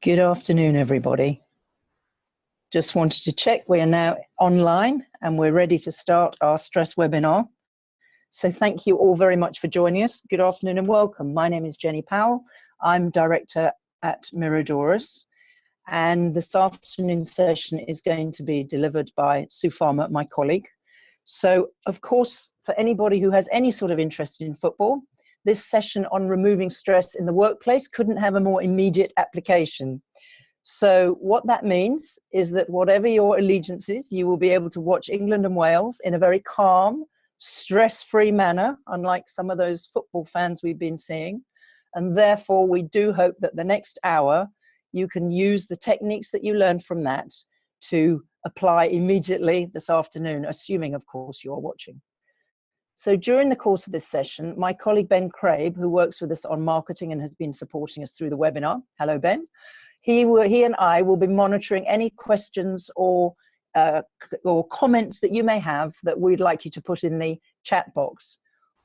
Good afternoon, everybody. Just wanted to check we are now online and we're ready to start our stress webinar. So thank you all very much for joining us. Good afternoon and welcome. My name is Jenny Powell. I'm director at Miradorus. And this afternoon session is going to be delivered by Sue Farmer, my colleague. So, of course, for anybody who has any sort of interest in football, this session on removing stress in the workplace couldn't have a more immediate application. So what that means is that whatever your allegiance is, you will be able to watch England and Wales in a very calm, stress-free manner, unlike some of those football fans we've been seeing. And therefore, we do hope that the next hour, you can use the techniques that you learned from that to apply immediately this afternoon, assuming, of course, you're watching. So during the course of this session, my colleague Ben Crabe, who works with us on marketing and has been supporting us through the webinar, hello Ben, he and I will be monitoring any questions or comments that you may have that we'd like you to put in the chat box.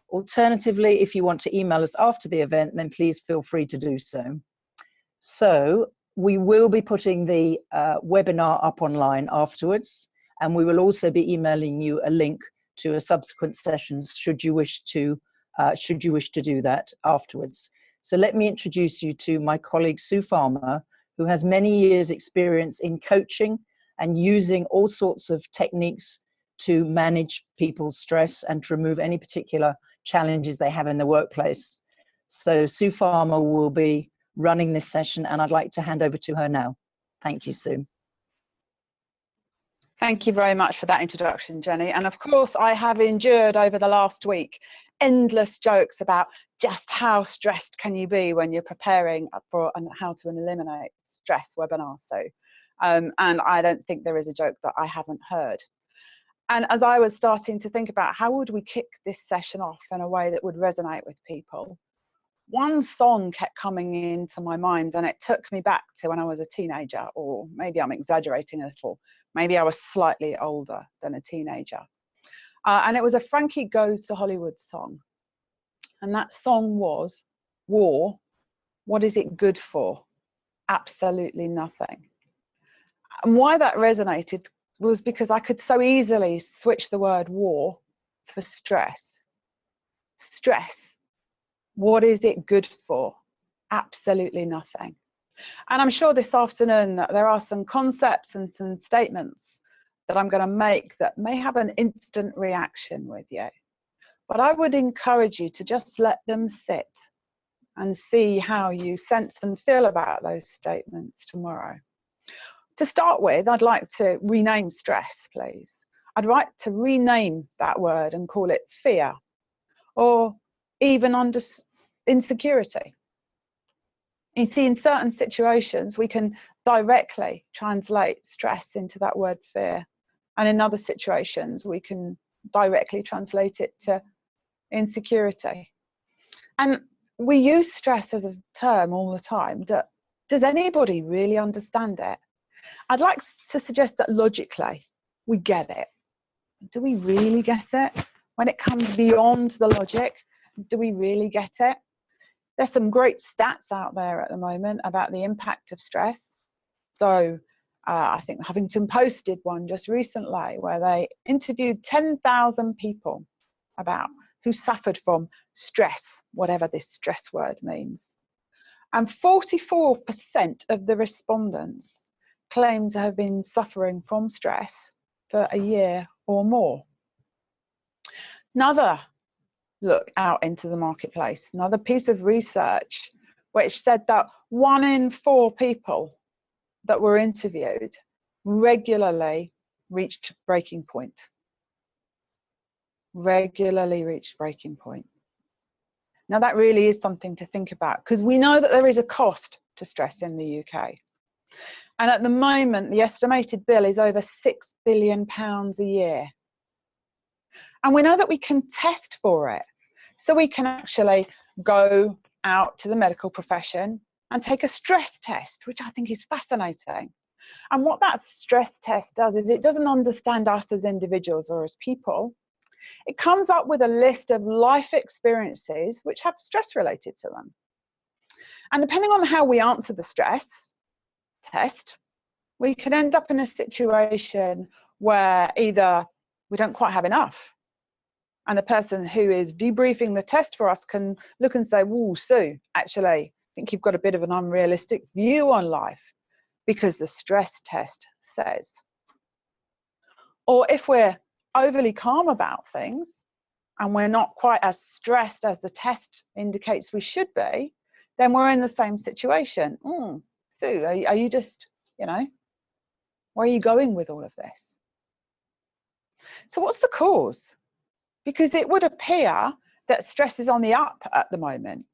Alternatively, if you want to email us after the event, then please feel free to do so. So we will be putting the webinar up online afterwards, and we will also be emailing you a link to a subsequent session should you wish to do that afterwards. So let me introduce you to my colleague Sue Farmer, who has many years experience in coaching and using all sorts of techniques to manage people's stress and to remove any particular challenges they have in the workplace. So Sue Farmer will be running this session, and I'd like to hand over to her now. Thank you, Sue. Thank you very much for that introduction, Jenny. And of course, I have endured over the last week endless jokes about just how stressed can you be when you're preparing for how to eliminate stress webinar. And I don't think there is a joke that I haven't heard. And as I was starting to think about how would we kick this session off in a way that would resonate with people, one song kept coming into my mind, and it took me back to when I was a teenager, or maybe I'm exaggerating a little. Maybe I was slightly older than a teenager. And it was a Frankie Goes to Hollywood song. And that song was, War, what is it good for? Absolutely nothing. And why that resonated was because I could so easily switch the word war for stress. Stress, what is it good for? Absolutely nothing. And I'm sure this afternoon that there are some concepts and some statements that I'm going to make that may have an instant reaction with you. But I would encourage you to just let them sit and see how you sense and feel about those statements tomorrow. To start with, I'd like to rename stress, please. I'd like to rename that word and call it fear, or even insecurity. You see, in certain situations, we can directly translate stress into that word fear. And in other situations, we can directly translate it to insecurity. And we use stress as a term all the time. Does anybody really understand it? I'd like to suggest that logically, we get it. Do we really get it? When it comes beyond the logic, do we really get it? There's some great stats out there at the moment about the impact of stress. So I think Huffington Post did one just recently where they interviewed 10,000 people about who suffered from stress, whatever this stress word means. And 44% of the respondents claimed to have been suffering from stress for a year or more. Another look out into the marketplace, another piece of research which said that 1 in 4 people that were interviewed regularly reached breaking point. Regularly reached breaking point. Now that really is something to think about, because we know that there is a cost to stress in the UK. And at the moment, the estimated bill is over £6 billion a year. And we know that we can test for it. So we can actually go out to the medical profession and take a stress test, which I think is fascinating. And what that stress test does is it doesn't understand us as individuals or as people. It comes up with a list of life experiences which have stress related to them. And depending on how we answer the stress, test, we can end up in a situation where either we don't quite have enough, and the person who is debriefing the test for us can look and say, "Whoa, Sue, actually, I think you've got a bit of an unrealistic view on life because the stress test says." Or if we're overly calm about things and we're not quite as stressed as the test indicates we should be, then we're in the same situation. Sue, are you just, where are you going with all of this? So what's the cause? Because it would appear that stress is on the up at the moment.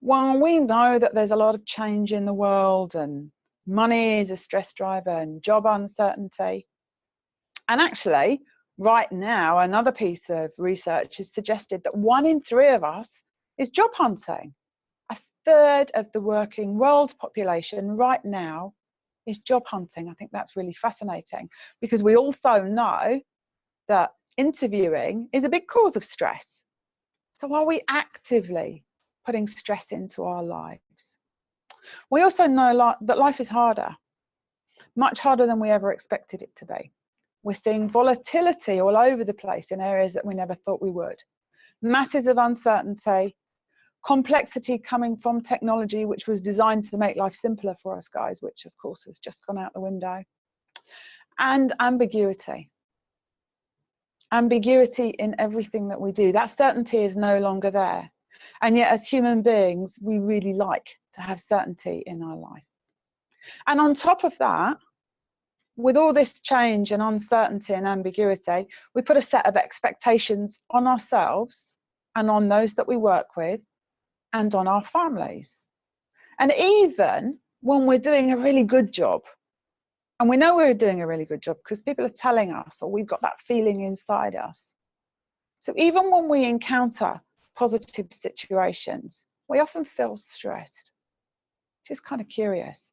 Well, we know that there's a lot of change in the world, and money is a stress driver, and job uncertainty. And actually, right now, another piece of research has suggested that 1 in 3 of us is job hunting. A third of the working world population right now is job hunting. I think that's really fascinating, because we also know that interviewing is a big cause of stress. So are we actively putting stress into our lives? We also know that life is harder, much harder than we ever expected it to be. We're seeing volatility all over the place in areas that we never thought we would. Masses of uncertainty, complexity coming from technology, which was designed to make life simpler for us guys, which of course has just gone out the window. And ambiguity. Ambiguity in everything that we do. That certainty is no longer there. And yet as human beings, we really like to have certainty in our life. And on top of that, with all this change and uncertainty and ambiguity, we put a set of expectations on ourselves and on those that we work with and on our families. And even when we're doing a really good job, and we know we're doing a really good job because people are telling us, or we've got that feeling inside us. So even when we encounter positive situations, we often feel stressed, which is kind of curious.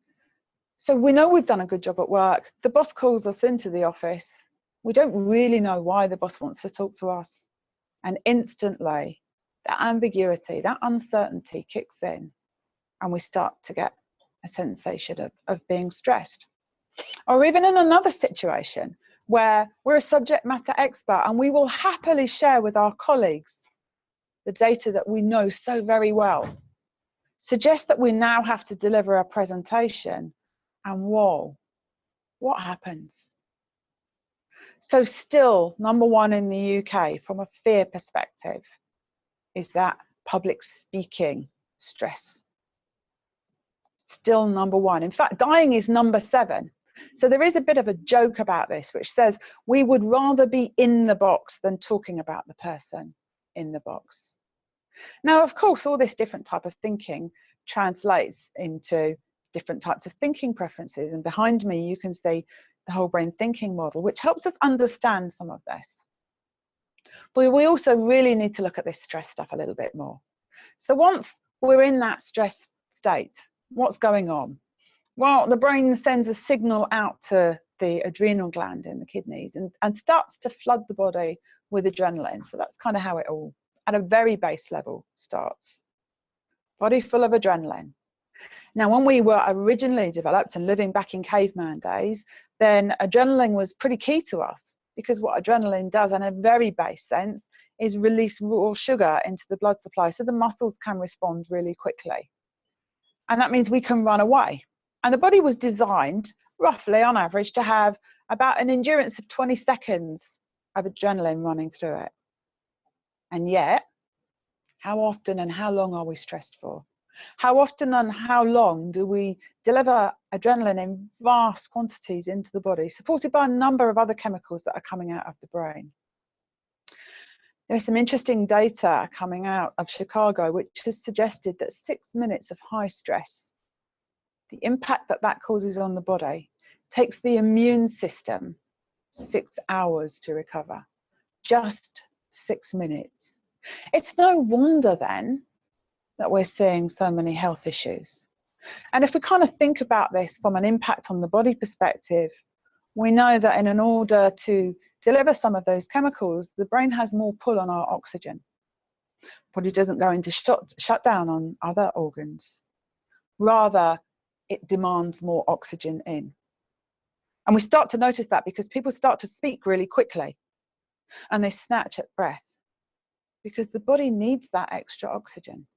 So we know we've done a good job at work. The boss calls us into the office. We don't really know why the boss wants to talk to us. And instantly, that ambiguity, that uncertainty kicks in, and we start to get a sensation of being stressed. Or even in another situation where we're a subject matter expert and we will happily share with our colleagues the data that we know so very well. Suggest that we now have to deliver a presentation, and whoa, what happens? So still, number 1 in the UK from a fear perspective is that public speaking stress. Still number 1. In fact, dying is number 7. So there is a bit of a joke about this, which says we would rather be in the box than talking about the person in the box. Now, of course, all this different type of thinking translates into different types of thinking preferences. And behind me, you can see the whole brain thinking model, which helps us understand some of this. But we also really need to look at this stress stuff a little bit more. So once we're in that stress state, what's going on? Well, the brain sends a signal out to the adrenal gland in the kidneys and starts to flood the body with adrenaline. So that's kind of how it all, at a very base level, starts. Body full of adrenaline. Now, when we were originally developed and living back in caveman days, then adrenaline was pretty key to us, because what adrenaline does, in a very base sense, is release raw sugar into the blood supply so the muscles can respond really quickly. And that means we can run away. And the body was designed, roughly on average, to have about an endurance of 20 seconds of adrenaline running through it. And yet, how often and how long are we stressed for? How often and how long do we deliver adrenaline in vast quantities into the body, supported by a number of other chemicals that are coming out of the brain? There's some interesting data coming out of Chicago, which has suggested that 6 minutes of high stress, the impact that that causes on the body, takes the immune system 6 hours to recover. Just 6 minutes. It's no wonder then that we're seeing so many health issues. And if we kind of think about this from an impact on the body perspective, we know that in order to deliver some of those chemicals, the brain has more pull on our oxygen. Body doesn't go into shut down on other organs. Rather, it demands more oxygen in. And we start to notice that because people start to speak really quickly and they snatch at breath because the body needs that extra oxygen.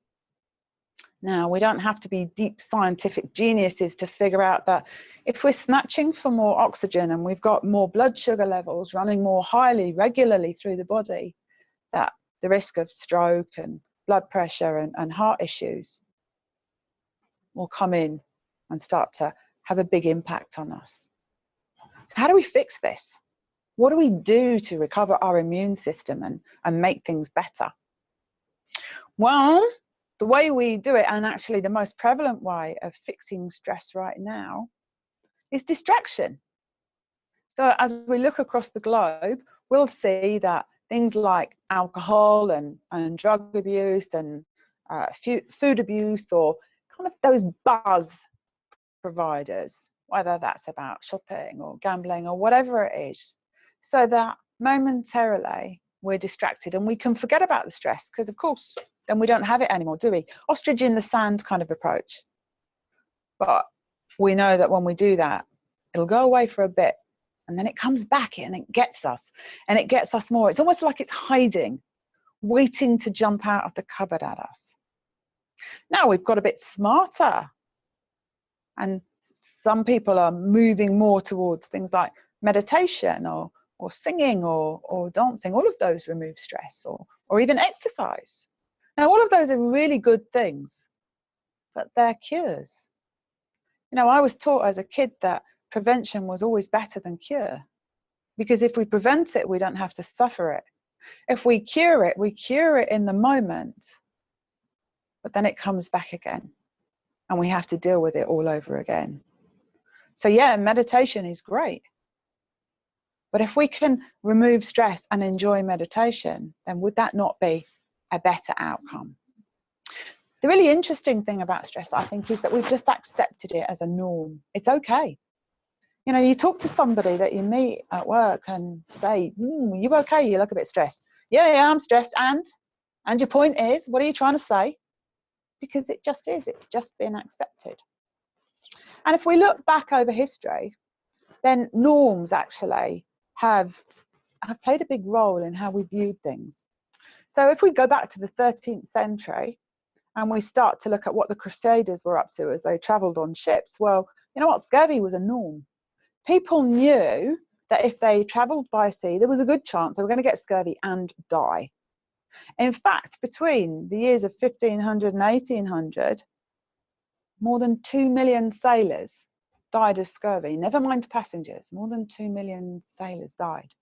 Now, we don't have to be deep scientific geniuses to figure out that if we're snatching for more oxygen and we've got more blood sugar levels running more highly regularly through the body, that the risk of stroke and blood pressure and heart issues will come in and start to have a big impact on us. So how do we fix this? What do we do to recover our immune system and make things better? Well, the way we do it, and actually the most prevalent way of fixing stress right now, is distraction. So as we look across the globe, we'll see that things like alcohol and drug abuse and food abuse, or kind of those buzz providers, whether that's about shopping or gambling or whatever it is, so that momentarily we're distracted and we can forget about the stress, because of course then we don't have it anymore, do we? Ostrich in the sand kind of approach. But we know that when we do that, it'll go away for a bit and then it comes back and it gets us, and it gets us more. It's almost like it's hiding, waiting to jump out of the cupboard at us. Now we've got a bit smarter, and some people are moving more towards things like meditation or singing or dancing. All of those remove stress, or even exercise. Now, all of those are really good things, but they're cures. You know, I was taught as a kid that prevention was always better than cure, because if we prevent it, we don't have to suffer it. If we cure it in the moment, but then it comes back again and we have to deal with it all over again. So yeah, meditation is great. But if we can remove stress and enjoy meditation, then would that not be a better outcome? The really interesting thing about stress, I think, is that we've just accepted it as a norm. It's okay. You know, you talk to somebody that you meet at work and say, you okay? You look a bit stressed. Yeah, I'm stressed. And your point is, what are you trying to say? Because it just is. It's just been accepted. And if we look back over history, then norms actually have played a big role in how we viewed things. So if we go back to the 13th century and we start to look at what the Crusaders were up to as they travelled on ships, well, you know what? Scurvy was a norm. People knew that if they travelled by sea, there was a good chance they were going to get scurvy and die. In fact, between the years of 1500 and 1800, more than 2 million sailors died of scurvy. Never mind passengers, more than 2 million sailors died.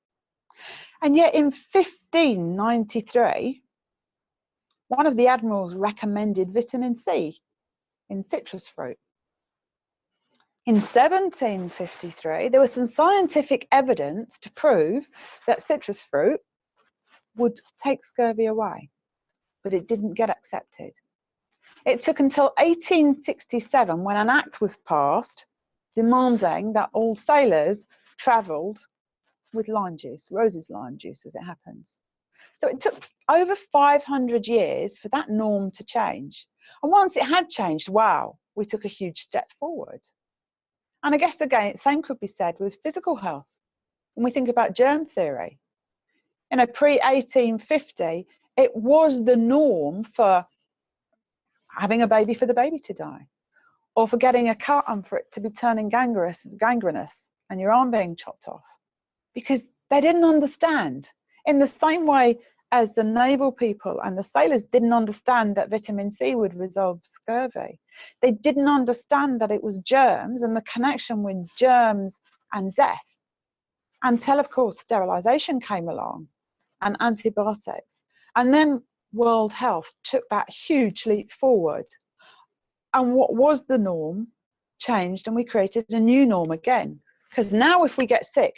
And yet in 1593, one of the admirals recommended vitamin C in citrus fruit. In 1753, there was some scientific evidence to prove that citrus fruit would take scurvy away, but it didn't get accepted. It took until 1867 when an act was passed demanding that all sailors travelled with lime juice, Rose's lime juice as it happens. So it took over 500 years for that norm to change. And once it had changed, wow, we took a huge step forward. And I guess the same could be said with physical health. When we think about germ theory, you know, pre-1850, it was the norm for having a baby for the baby to die, or for getting a cut and for it to be turning gangrenous and your arm being chopped off, because they didn't understand. In the same way as the naval people and the sailors didn't understand that vitamin C would resolve scurvy, they didn't understand that it was germs and the connection with germs and death, until, of course, sterilisation came along and antibiotics. And then World Health took that huge leap forward. And what was the norm changed, and we created a new norm again. Because now if we get sick,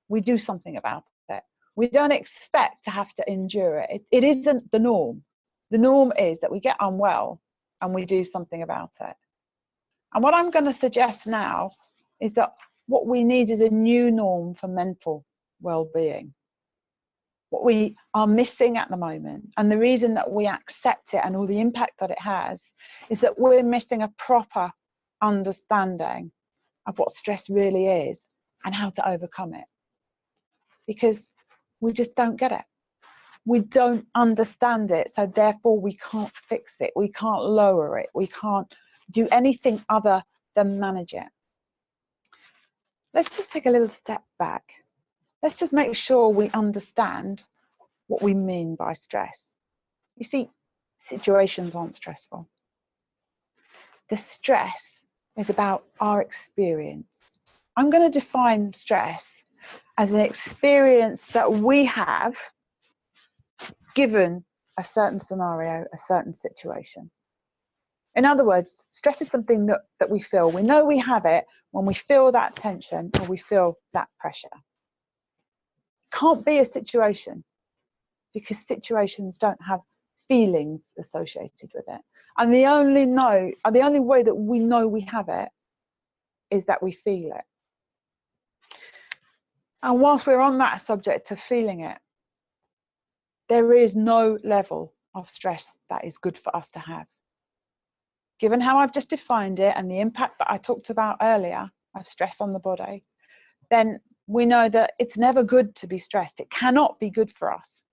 we do something about it. We don't expect to have to endure it. It isn't the norm. The norm is that we get unwell and we do something about it. And what I'm going to suggest now is that what we need is a new norm for mental well-being. What we are missing at the moment, and the reason that we accept it and all the impact that it has, is that we're missing a proper understanding of what stress really is and how to overcome it, because we just don't get it. We don't understand it, so therefore we can't fix it, we can't lower it, we can't do anything other than manage it. Let's just take a little step back. Let's just make sure we understand what we mean by stress. You see, situations aren't stressful. The stress is about our experience. I'm going to define stress as an experience that we have given a certain scenario, a certain situation. In other words, stress is something that we feel. We know we have it when we feel that tension or we feel that pressure. Can't be a situation, because situations don't have feelings associated with it. And the only way that we know we have it is that we feel it. And whilst we're on that subject of feeling it, there is no level of stress that is good for us to have. Given how I've just defined it and the impact that I talked about earlier of stress on the body, then we know that it's never good to be stressed. It cannot be good for us.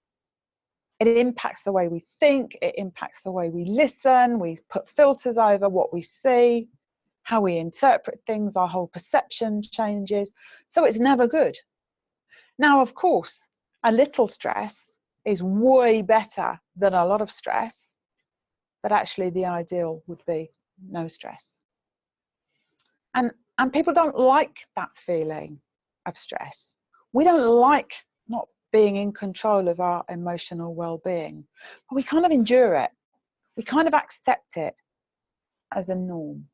It impacts the way we think, it impacts the way we listen, we put filters over what we see, how we interpret things, our whole perception changes. So it's never good. Now, of course, a little stress is way better than a lot of stress, but actually the ideal would be no stress. And people don't like that feeling of stress. We don't like not being in control of our emotional well-being, but we kind of endure it. We kind of accept it as a norm.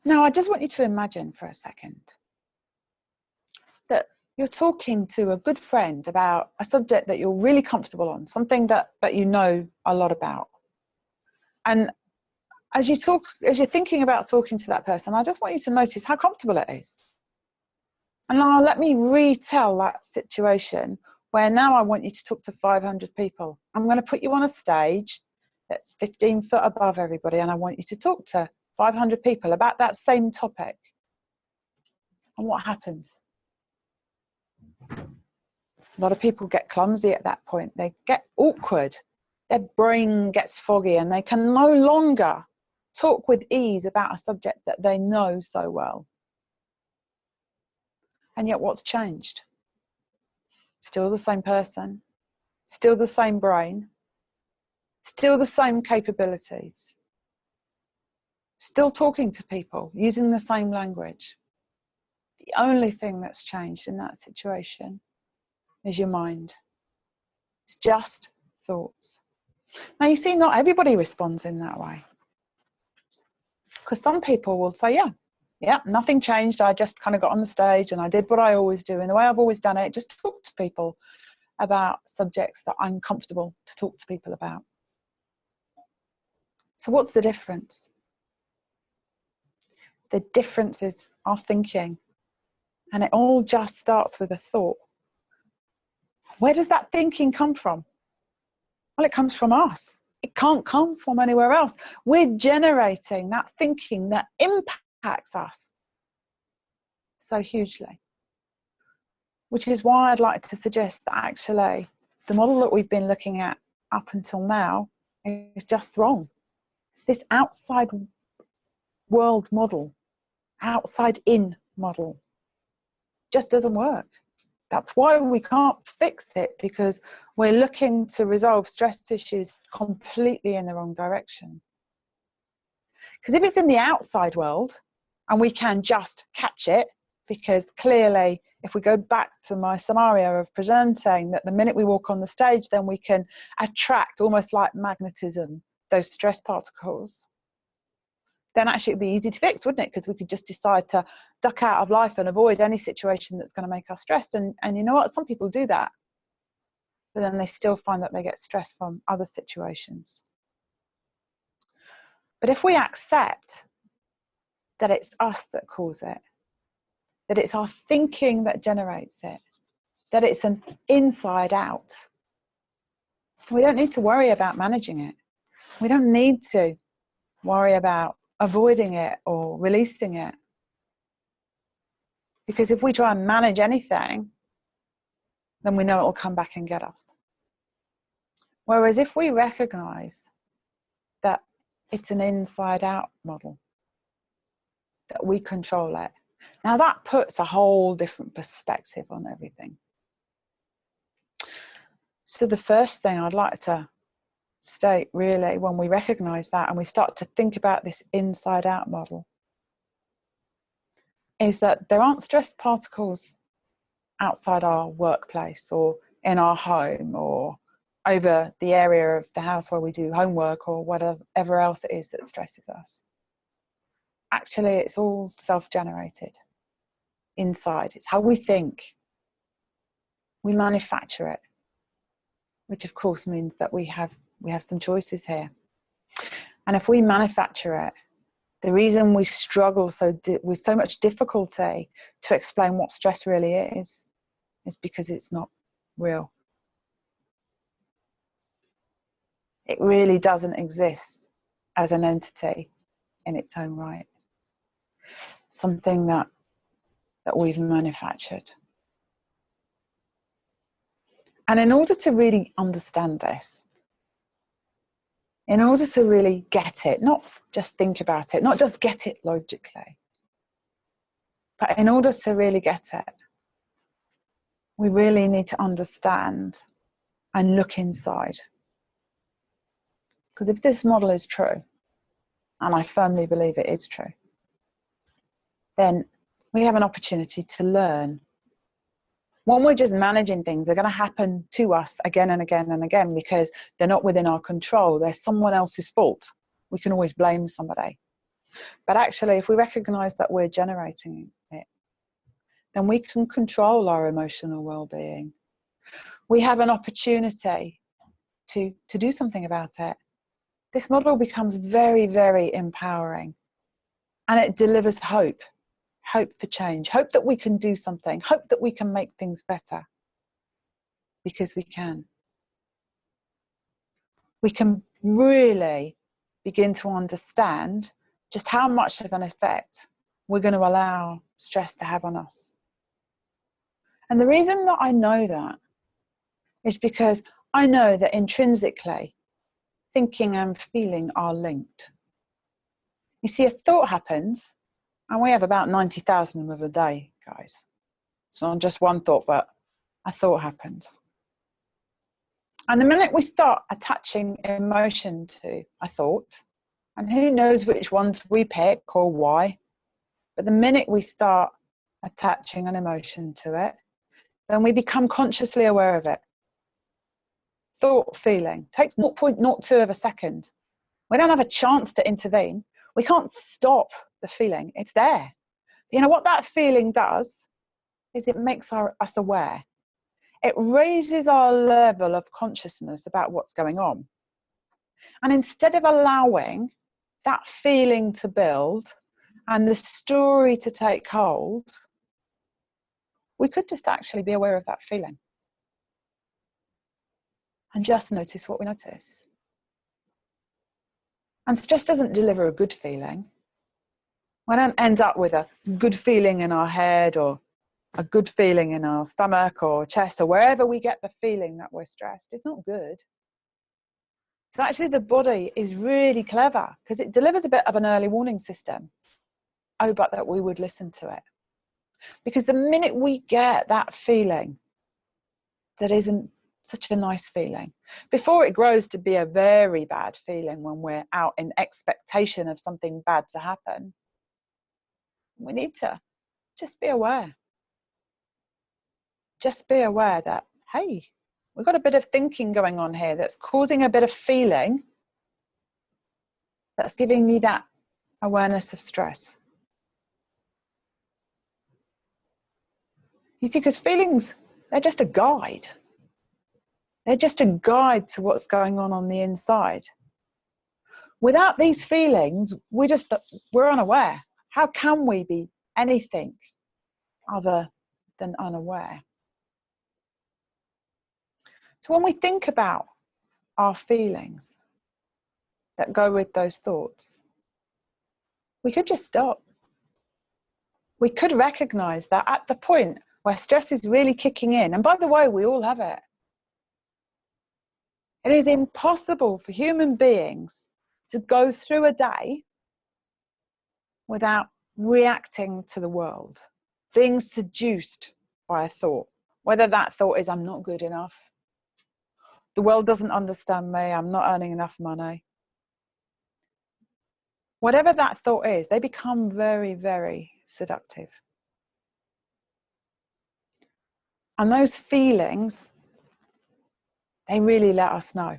Now, I just want you to imagine for a second that you're talking to a good friend about a subject that you're really comfortable on, something that you know a lot about. And as you're thinking about talking to that person, I just want you to notice how comfortable it is. And now let me retell that situation where now I want you to talk to 500 people. I'm going to put you on a stage that's 15 foot above everybody, and I want you to talk to 500 people about that same topic. And what happens? A lot of people get clumsy at that point. They get awkward. Their brain gets foggy and they can no longer talk with ease about a subject that they know so well. And yet what's changed? Still the same person, still the same brain, still the same capabilities, still talking to people, using the same language. The only thing that's changed in that situation is your mind. It's just thoughts. Now you see, not everybody responds in that way. Because some people will say, yeah, nothing changed. I just kind of got on the stage and I did what I always do in the way I've always done it. Just talk to people about subjects that I'm comfortable to talk to people about. So what's the difference? The difference is our thinking. And it all just starts with a thought. Where does that thinking come from? Well, it comes from us. It can't come from anywhere else. We're generating that thinking that impacts us so hugely. Which is why I'd like to suggest that actually the model that we've been looking at up until now is just wrong. This outside world model, outside in model, just doesn't work. That's why we can't fix it, because we're looking to resolve stress issues completely in the wrong direction. Because if it's in the outside world and we can just catch it, because clearly if we go back to my scenario of presenting that the minute we walk on the stage, then we can attract, almost like magnetism, those stress particles, then actually it'd be easy to fix, wouldn't it? Because we could just decide to duck out of life and avoid any situation that's going to make us stressed. And you know what? Some people do that, but then they still find that they get stressed from other situations. But if we accept that it's us that cause it, that it's our thinking that generates it, that it's an inside out, we don't need to worry about managing it. We don't need to worry about avoiding it or releasing it. Because if we try and manage anything, then we know it will come back and get us. Whereas if we recognize that it's an inside-out model, that we control it, now that puts a whole different perspective on everything. So the first thing I'd like to state, really, when we recognize that and we start to think about this inside-out model, is that there aren't stress particles outside our workplace or in our home or over the area of the house where we do homework or whatever else it is that stresses us. Actually, it's all self-generated inside. It's how we think. We manufacture it, which of course means that we have some choices here. And if we manufacture it, the reason we struggle with so much difficulty to explain what stress really is because it's not real. It really doesn't exist as an entity in its own right. Something that we've manufactured. And in order to really understand this, in order to really get it, not just think about it, not just get it logically, but in order to really get it, we really need to understand and look inside. Because if this model is true, and I firmly believe it is true, then we have an opportunity to learn. When we're just managing things, they're going to happen to us again and again and again because they're not within our control. They're someone else's fault. We can always blame somebody. But actually, if we recognize that we're generating it, then we can control our emotional well-being. We have an opportunity to do something about it. This model becomes very, very empowering. And it delivers hope. Hope for change, hope that we can do something, hope that we can make things better, because we can. We can really begin to understand just how much of an effect we're going to allow stress to have on us. And the reason that I know that is because I know that intrinsically, thinking and feeling are linked. You see, a thought happens, and we have about 90,000 of them a day, guys. It's not just one thought, but a thought happens. And the minute we start attaching emotion to a thought, and who knows which ones we pick or why, but the minute we start attaching an emotion to it, then we become consciously aware of it. Thought, feeling, takes 0.02 of a second. We don't have a chance to intervene. We can't stop the feeling. It's there. You know what that feeling does is it makes us aware. It raises our level of consciousness about what's going on. And instead of allowing that feeling to build and the story to take hold, we could just actually be aware of that feeling and just notice what we notice. And stress doesn't deliver a good feeling. We don't end up with a good feeling in our head or a good feeling in our stomach or chest or wherever we get the feeling that we're stressed. It's not good. So actually the body is really clever because it delivers a bit of an early warning system. Oh, but that we would listen to it. Because the minute we get that feeling that isn't such a nice feeling, before it grows to be a very bad feeling when we're out in expectation of something bad to happen, we need to just be aware. Just be aware that, hey, we've got a bit of thinking going on here that's causing a bit of feeling that's giving me that awareness of stress. You see, because feelings, they're just a guide. They're just a guide to what's going on the inside. Without these feelings, we're unaware. How can we be anything other than unaware? So when we think about our feelings that go with those thoughts, we could just stop. We could recognize that at the point where stress is really kicking in, and by the way, we all have it. It is impossible for human beings to go through a day without reacting to the world, being seduced by a thought, whether that thought is, I'm not good enough, the world doesn't understand me, I'm not earning enough money. Whatever that thought is, they become very, very seductive. And those feelings, they really let us know.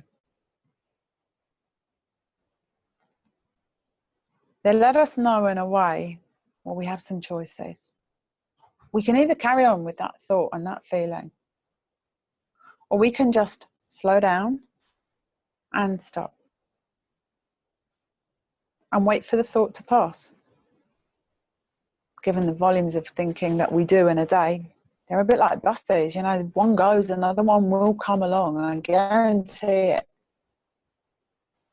They let us know in a way where we have some choices. We can either carry on with that thought and that feeling, or we can just slow down and stop and wait for the thought to pass. Given the volumes of thinking that we do in a day, they're a bit like buses, you know, one goes, another one will come along, and I guarantee it,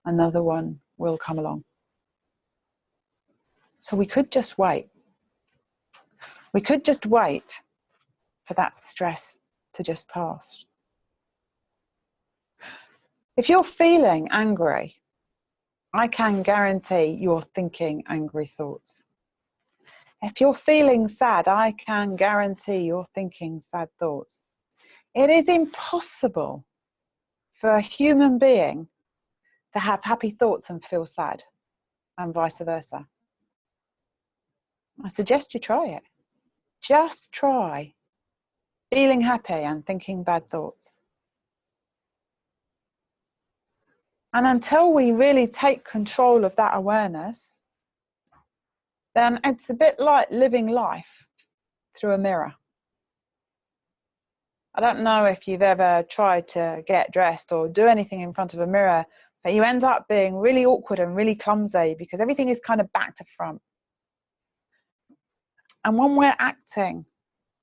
another one will come along. So we could just wait. We could just wait for that stress to just pass. If you're feeling angry, I can guarantee you're thinking angry thoughts. If you're feeling sad, I can guarantee you're thinking sad thoughts. It is impossible for a human being to have happy thoughts and feel sad, and vice versa. I suggest you try it. Just try feeling happy and thinking bad thoughts. And until we really take control of that awareness, then it's a bit like living life through a mirror. I don't know if you've ever tried to get dressed or do anything in front of a mirror, but you end up being really awkward and really clumsy because everything is kind of back to front. And when we're acting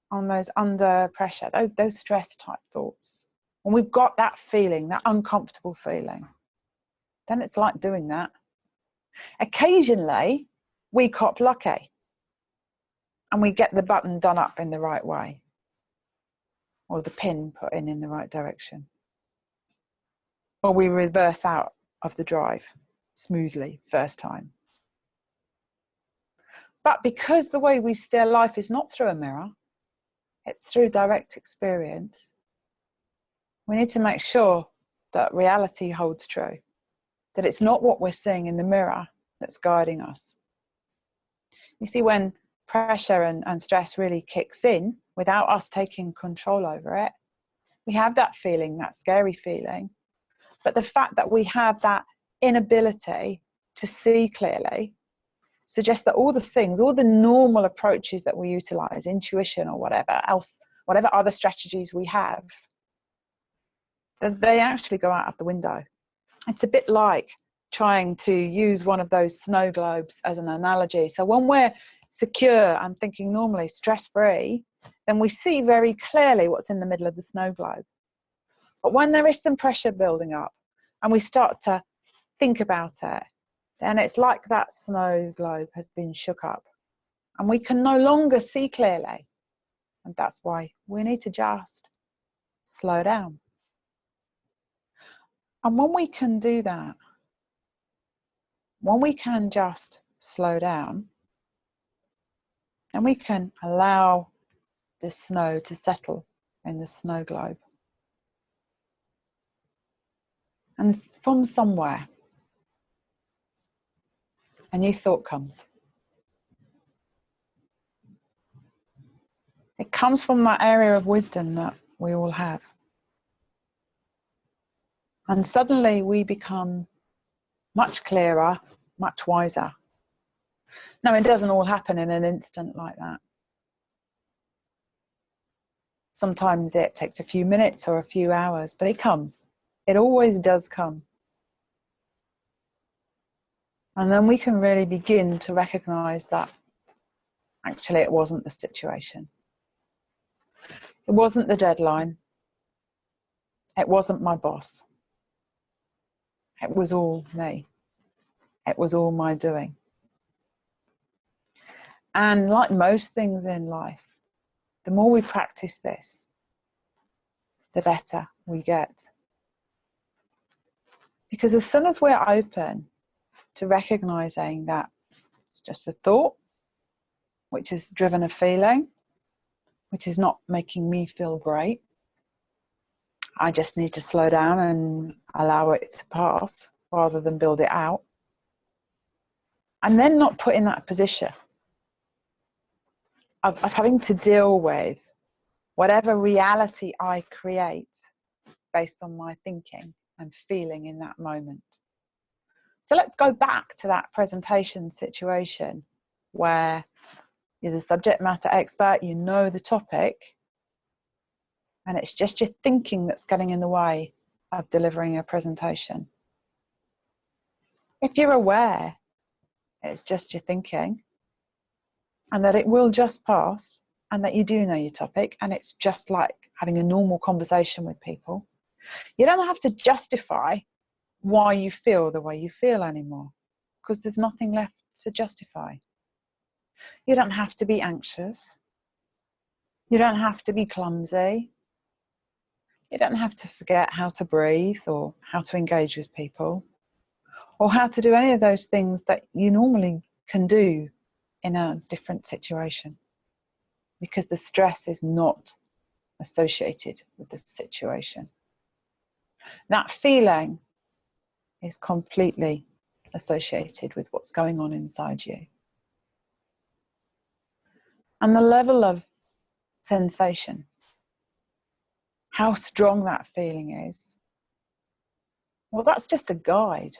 on those under pressure, those stress type thoughts, when we've got that feeling, that uncomfortable feeling, then it's like doing that. Occasionally, we cop lucky and we get the button done up in the right way, or the pin put in the right direction, or we reverse out of the drive smoothly first time. But because the way we steer life is not through a mirror, it's through direct experience, we need to make sure that reality holds true, that it's not what we're seeing in the mirror that's guiding us. You see, when pressure and stress really kicks in without us taking control over it, we have that feeling, that scary feeling. But the fact that we have that inability to see clearly suggests that all the things, all the normal approaches that we utilize, intuition or whatever else, whatever other strategies we have, that they actually go out of the window. It's a bit like trying to use one of those snow globes as an analogy. So when we're secure and thinking normally, stress-free, then we see very clearly what's in the middle of the snow globe. But when there is some pressure building up and we start to think about it, then it's like that snow globe has been shook up and we can no longer see clearly. And that's why we need to just slow down. And when we can do that, when we can just slow down, and we can allow the snow to settle in the snow globe. And from somewhere, a new thought comes. It comes from that area of wisdom that we all have. And suddenly we become much clearer, much wiser. Now, it doesn't all happen in an instant like that. Sometimes it takes a few minutes or a few hours, but it comes. It always does come. And then we can really begin to recognize that actually it wasn't the situation. It wasn't the deadline. It wasn't my boss. It was all me. It was all my doing. And like most things in life, the more we practice this, the better we get. Because as soon as we're open to recognizing that it's just a thought, which has driven a feeling, which is not making me feel great, I just need to slow down and allow it to pass rather than build it out. And then not put in that position of having to deal with whatever reality I create based on my thinking and feeling in that moment. So let's go back to that presentation situation where you're the subject matter expert, you know the topic, and it's just your thinking that's getting in the way of delivering a presentation. If you're aware it's just your thinking and that it will just pass and that you do know your topic and it's just like having a normal conversation with people, you don't have to justify why you feel the way you feel anymore, because there's nothing left to justify. You don't have to be anxious. You don't have to be clumsy. You don't have to forget how to breathe or how to engage with people or how to do any of those things that you normally can do in a different situation, because the stress is not associated with the situation. That feeling is completely associated with what's going on inside you. And the level of sensation, how strong that feeling is, well, that's just a guide.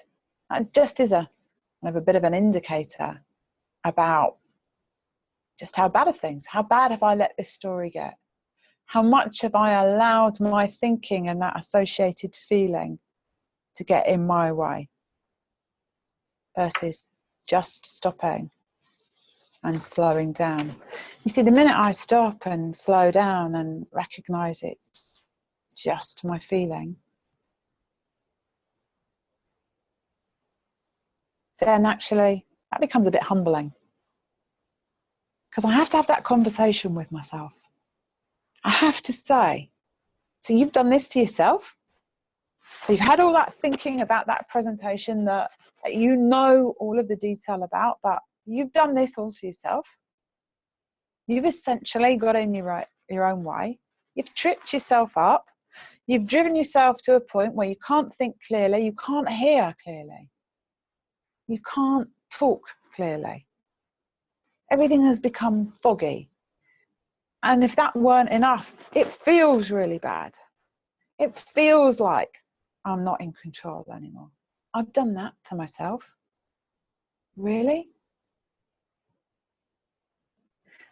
That just is a bit of an indicator about just how bad are things. How bad have I let this story get? How much have I allowed my thinking and that associated feeling to get in my way? Versus just stopping and slowing down. You see, the minute I stop and slow down and recognize it's just my feeling, then actually that becomes a bit humbling, because I have to have that conversation with myself. I have to say, so you've done this to yourself? So you've had all that thinking about that presentation that you know all of the detail about, but you've done this all to yourself. You've essentially got in your own way. You've tripped yourself up. You've driven yourself to a point where you can't think clearly, you can't hear clearly, you can't talk clearly. Everything has become foggy. And if that weren't enough, it feels really bad. It feels like I'm not in control anymore. I've done that to myself. Really?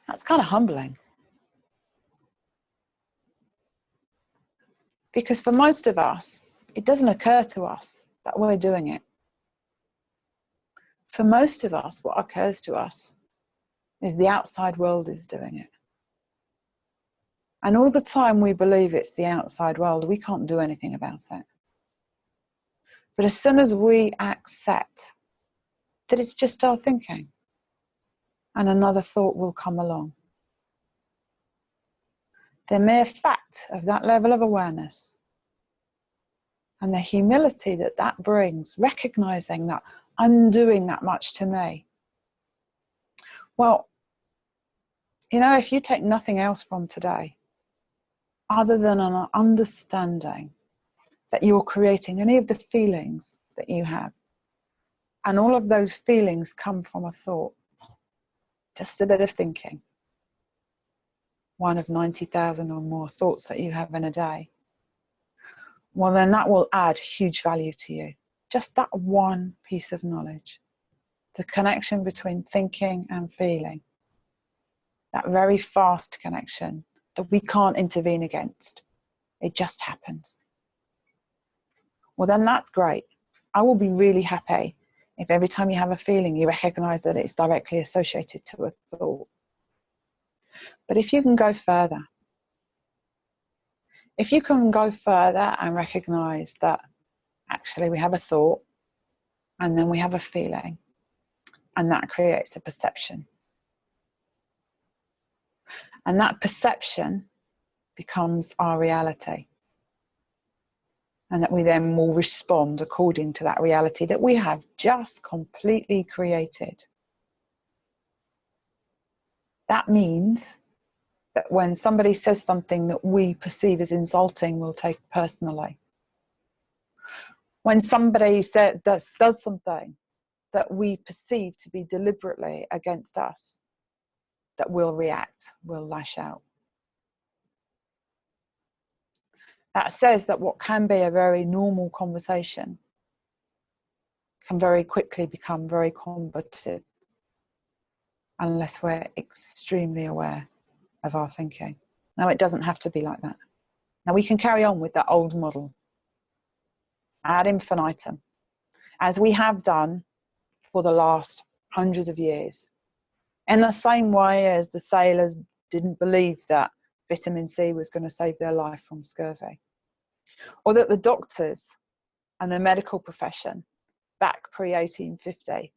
That's kind of humbling. Because for most of us, it doesn't occur to us that we're doing it. For most of us, what occurs to us is the outside world is doing it. And all the time we believe it's the outside world, we can't do anything about it. But as soon as we accept that it's just our thinking, and another thought will come along, the mere fact of that level of awareness and the humility that that brings, recognizing that I'm doing that much to me. Well, you know, if you take nothing else from today, other than an understanding that you're creating any of the feelings that you have, and all of those feelings come from a thought, just a bit of thinking, one of 90,000 or more thoughts that you have in a day, well, then that will add huge value to you. Just that one piece of knowledge, the connection between thinking and feeling, that very fast connection that we can't intervene against. It just happens. Well, then that's great. I will be really happy if every time you have a feeling, you recognize that it's directly associated to a thought. But if you can go further, if you can go further and recognize that actually we have a thought and then we have a feeling, and that creates a perception. And that perception becomes our reality. And that we then will respond according to that reality that we have just completely created. That means that when somebody says something that we perceive as insulting, we'll take it personally. When somebody does something that we perceive to be deliberately against us, that we'll react, we'll lash out. That says that what can be a very normal conversation can very quickly become very combative unless we're extremely aware of our thinking. Now, it doesn't have to be like that. Now, we can carry on with that old model ad infinitum, as we have done for the last hundreds of years, in the same way as the sailors didn't believe that vitamin C was going to save their life from scurvy, or that the doctors and the medical profession back pre-1850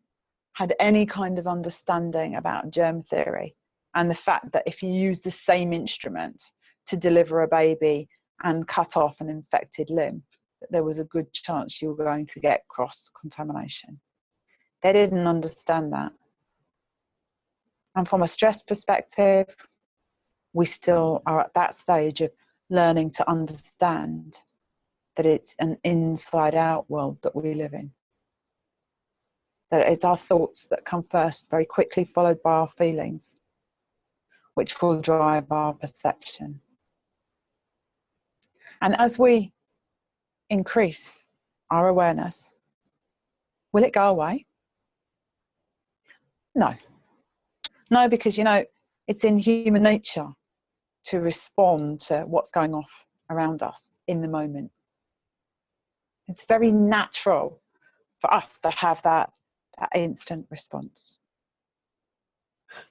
had any kind of understanding about germ theory and the fact that if you use the same instrument to deliver a baby and cut off an infected limb, that there was a good chance you were going to get cross-contamination. They didn't understand that. And from a stress perspective, we still are at that stage of learning to understand that it's an inside-out world that we live in. That it's our thoughts that come first, very quickly followed by our feelings, which will drive our perception. And as we increase our awareness, will it go away? No. No, because, you know, it's in human nature to respond to what's going off around us in the moment. It's very natural for us to have that instant response.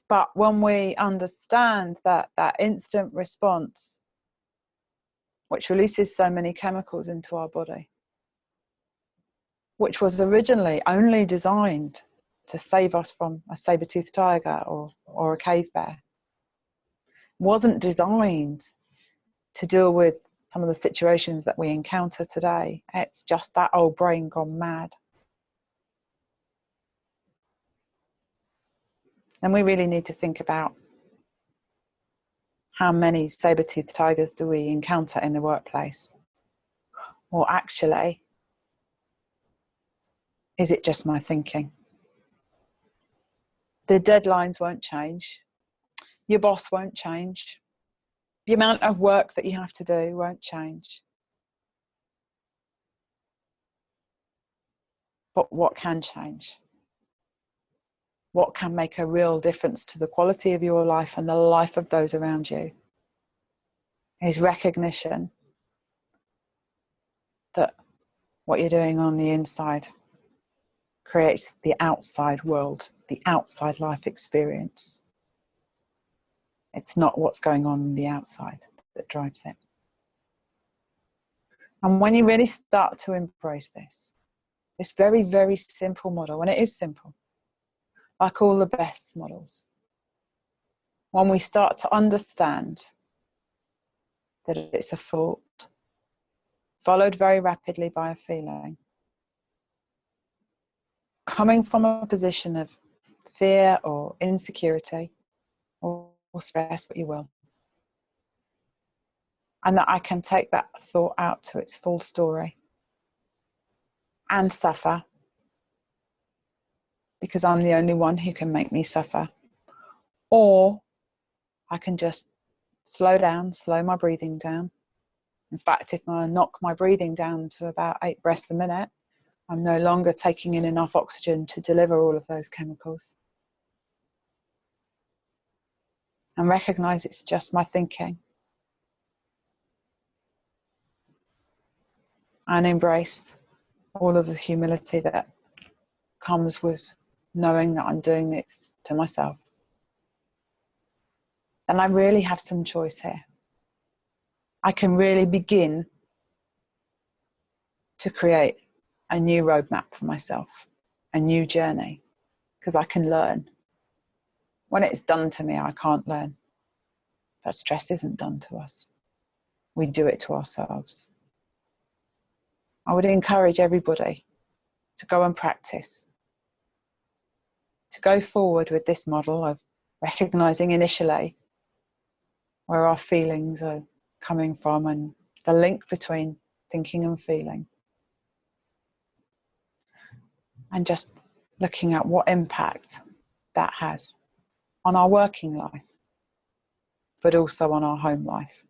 But when we understand that instant response, which releases so many chemicals into our body, which was originally only designed to save us from a saber-toothed tiger or a cave bear, wasn't designed to deal with some of the situations that we encounter today. It's just that old brain gone mad. And we really need to think about how many saber-toothed tigers do we encounter in the workplace? Or actually, is it just my thinking? The deadlines won't change. Your boss won't change. The amount of work that you have to do won't change. But what can change? What can make a real difference to the quality of your life and the life of those around you is recognition that what you're doing on the inside creates the outside world, the outside life experience. It's not what's going on the outside that drives it. And when you really start to embrace this very, very simple model, and it is simple, like all the best models, when we start to understand that it's a thought, followed very rapidly by a feeling, coming from a position of fear or insecurity or stress, what you will, and that I can take that thought out to its full story and suffer, because I'm the only one who can make me suffer. Or I can just slow down, slow my breathing down. In fact, if I knock my breathing down to about 8 breaths a minute, I'm no longer taking in enough oxygen to deliver all of those chemicals. And recognize it's just my thinking. And embraced all of the humility that comes with knowing that I'm doing this to myself. And I really have some choice here. I can really begin to create a new roadmap for myself, a new journey, because I can learn. When it's done to me, I can't learn. But stress isn't done to us. We do it to ourselves. I would encourage everybody to go and practice, to go forward with this model of recognizing initially where our feelings are coming from and the link between thinking and feeling. And just looking at what impact that has on our working life, but also on our home life,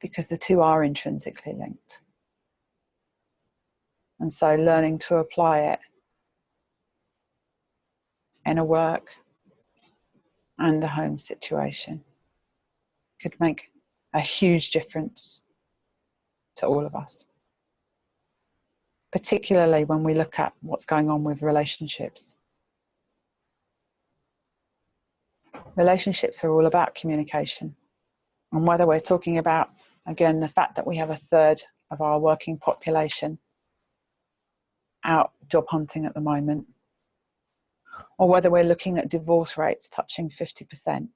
because the two are intrinsically linked. And so learning to apply it in a work and a home situation could make a huge difference to all of us, particularly when we look at what's going on with relationships. Relationships are all about communication. And whether we're talking about, again, the fact that we have a third of our working population out job hunting at the moment, or whether we're looking at divorce rates touching 50%,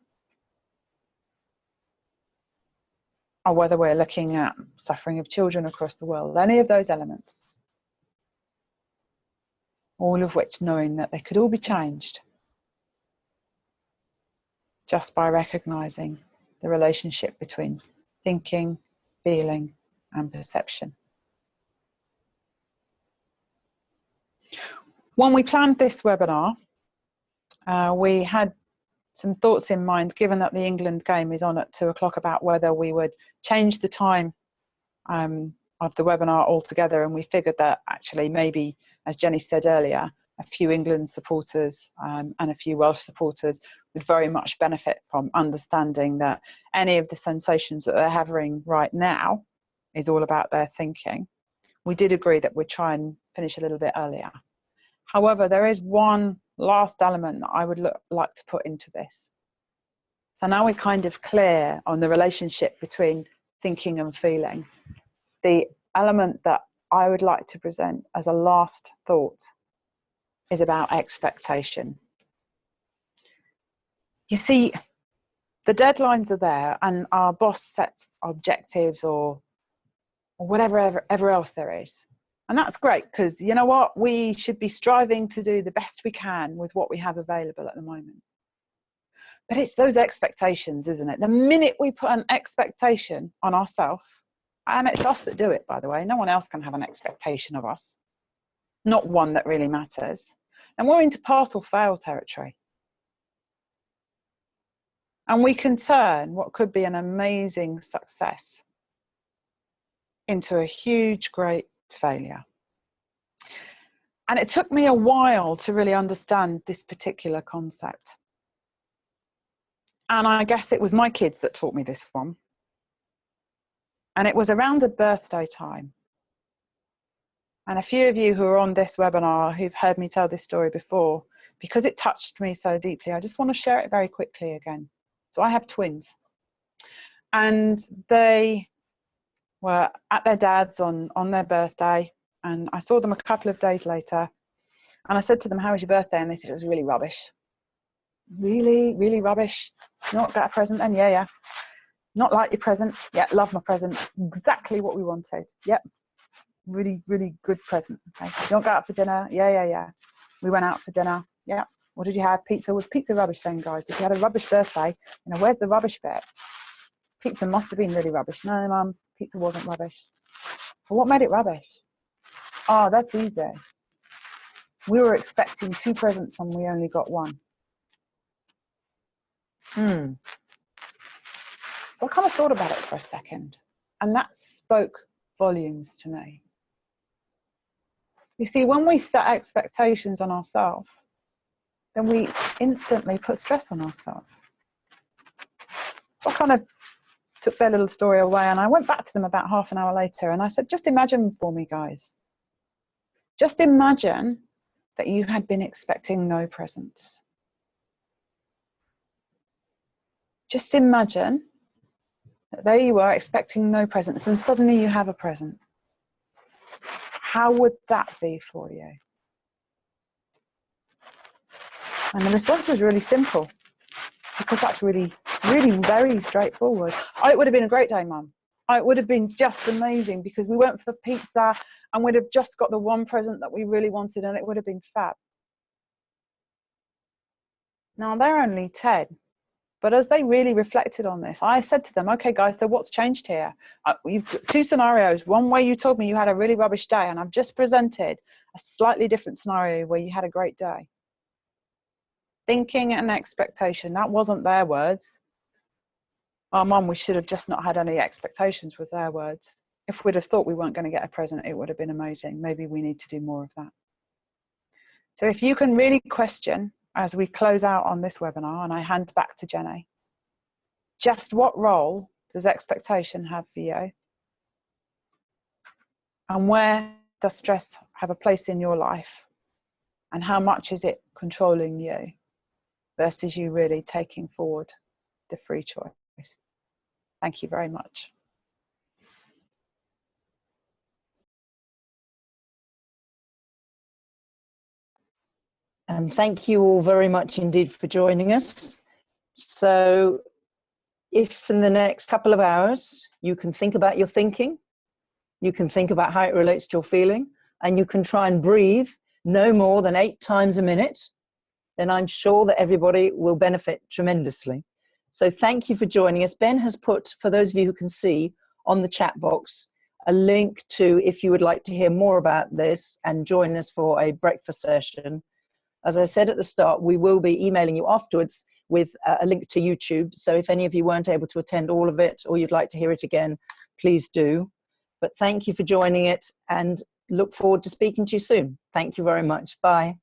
or whether we're looking at suffering of children across the world, any of those elements, all of which knowing that they could all be changed just by recognizing the relationship between thinking, feeling, and perception. When we planned this webinar, we had some thoughts in mind, given that the England game is on at 2 o'clock, about whether we would change the time of the webinar altogether. And we figured that actually maybe, as Jenny said earlier, a few England supporters and a few Welsh supporters would very much benefit from understanding that any of the sensations that they're having right now is all about their thinking. We did agree that we'd try and finish a little bit earlier. However, there is one last element that I would like to put into this. So now we're kind of clear on the relationship between thinking and feeling. The element that I would like to present as a last thought is about expectation. You see, the deadlines are there and our boss sets objectives or whatever else there is. And that's great, because you know what? We should be striving to do the best we can with what we have available at the moment. But it's those expectations, isn't it? The minute we put an expectation on ourselves, and it's us that do it, by the way, no one else can have an expectation of us, not one that really matters, and we're into pass or fail territory. And we can turn what could be an amazing success into a huge, great failure. And it took me a while to really understand this particular concept. And I guess it was my kids that taught me this one. And it was around a birthday time. And a few of you who are on this webinar who've heard me tell this story before, because it touched me so deeply, I just want to share it very quickly again. So I have twins. And they were at their dad's on their birthday, and I saw them a couple of days later, and I said to them, "How was your birthday?" And they said it was really rubbish. Really, really rubbish. You not got a present then? Yeah. Not like your present? Yeah, love my present. Exactly what we wanted. Yep. Really, really good present. Okay. You don't go out for dinner? Yeah. We went out for dinner. Yeah. What did you have? Pizza. Was pizza rubbish then, guys? If you had a rubbish birthday, where's the rubbish bit? Pizza must have been really rubbish. No, Mum, pizza wasn't rubbish. So what made it rubbish? Oh, that's easy. We were expecting 2 presents and we only got 1. So I kind of thought about it for a second, and that spoke volumes to me. You see, when we set expectations on ourselves, then we instantly put stress on ourselves. So I kind of took their little story away, and I went back to them about half an hour later, and I said, just imagine for me, guys. Just imagine that you had been expecting no presents. Just imagine that there you were expecting no presents, and suddenly you have a present. How would that be for you? And the response was really simple, because that's really really very straightforward. Oh, it would have been a great day, Mum. Oh, it would have been just amazing because we went for pizza and we'd have just got the one present that we really wanted and it would have been fab. Now, they're only 10, but as they really reflected on this, I said to them, okay, guys, so what's changed here? You've got two scenarios. One way you told me you had a really rubbish day, and I've just presented a slightly different scenario where you had a great day. Thinking and expectation, that wasn't their words. Oh, Mum, we should have just not had any expectations with their words. If we'd have thought we weren't going to get a present, it would have been amazing. Maybe we need to do more of that. So if you can really question, as we close out on this webinar, and I hand back to Jenny, just what role does expectation have for you? And where does stress have a place in your life? And how much is it controlling you versus you really taking forward the free choice? Thank you very much. And thank you all very much indeed for joining us. So if in the next couple of hours, you can think about your thinking, you can think about how it relates to your feeling, and you can try and breathe no more than 8 times a minute, then I'm sure that everybody will benefit tremendously. So thank you for joining us. Ben has put, for those of you who can see, on the chat box, a link to if you would like to hear more about this and join us for a breakfast session. As I said at the start, we will be emailing you afterwards with a link to YouTube. So if any of you weren't able to attend all of it or you'd like to hear it again, please do. But thank you for joining it and look forward to speaking to you soon. Thank you very much. Bye.